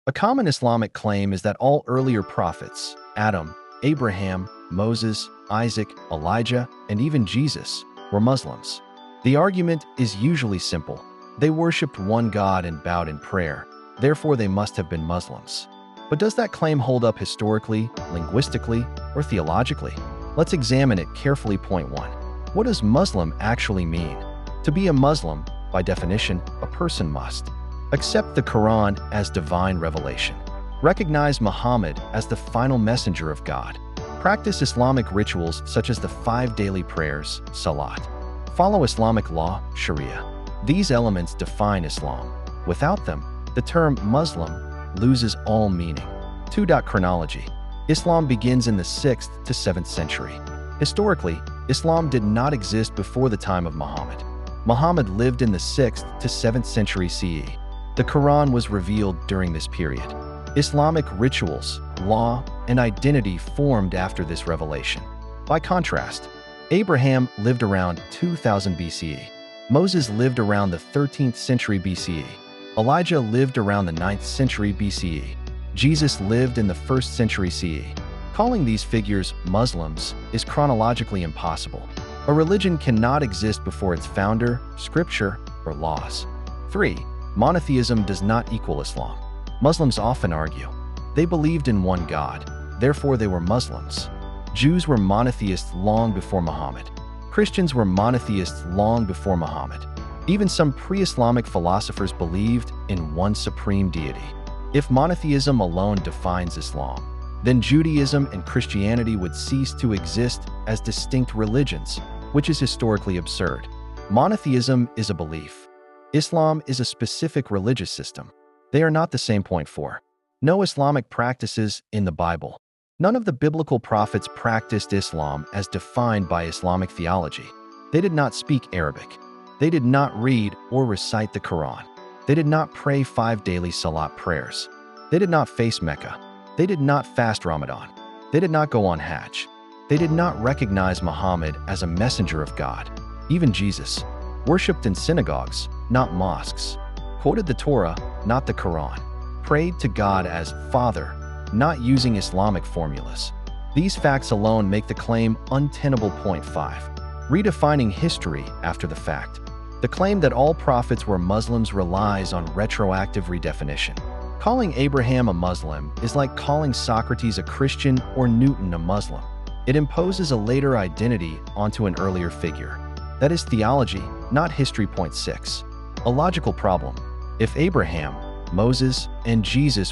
A common Islamic claim is that all earlier prophets, Adam, Abraham, Moses, Isaac, Elijah, and even Jesus, were Muslims. The argument is usually simple. They worshipped one God and bowed in prayer, therefore they must have been Muslims. But does that claim hold up historically, linguistically, or theologically? Let's examine it carefully. Point 1. What does Muslim actually mean? To be a Muslim, by definition, a person must accept the Quran as divine revelation, recognize Muhammad as the final messenger of God, practice Islamic rituals such as the 5 daily prayers, salat, follow Islamic law, Sharia. These elements define Islam. Without them, the term Muslim loses all meaning. 2. Chronology. Islam begins in the 6th to 7th century. Historically, Islam did not exist before the time of Muhammad. Muhammad lived in the 6th to 7th century CE. The Quran was revealed during this period. Islamic rituals, law, and identity formed after this revelation. By contrast, Abraham lived around 2000 BCE. Moses lived around the 13th century BCE. Elijah lived around the 9th century BCE. Jesus lived in the 1st century CE. Calling these figures Muslims is chronologically impossible. A religion cannot exist before its founder, scripture, or laws. 3. Monotheism does not equal Islam. Muslims often argue. They believed in one God, therefore they were Muslims. Jews were monotheists long before Muhammad. Christians were monotheists long before Muhammad. Even some pre-Islamic philosophers believed in one supreme deity. If monotheism alone defines Islam, then Judaism and Christianity would cease to exist as distinct religions, which is historically absurd. Monotheism is a belief. Islam is a specific religious system. They are not the same. Point 4. No Islamic practices in the Bible. None of the biblical prophets practiced Islam as defined by Islamic theology. They did not speak Arabic. They did not read or recite the Quran. They did not pray 5 daily salat prayers. They did not face Mecca. They did not fast Ramadan. They did not go on Hajj. They did not recognize Muhammad as a messenger of God. Even Jesus worshipped in synagogues, not mosques, quoted the Torah, not the Quran, prayed to God as Father, not using Islamic formulas. These facts alone make the claim untenable. Point 5. Redefining history after the fact. The claim that all prophets were Muslims relies on retroactive redefinition. Calling Abraham a Muslim is like calling Socrates a Christian or Newton a Muslim. It imposes a later identity onto an earlier figure. That is theology, not history. Point 6. A logical problem. If Abraham, Moses, and Jesus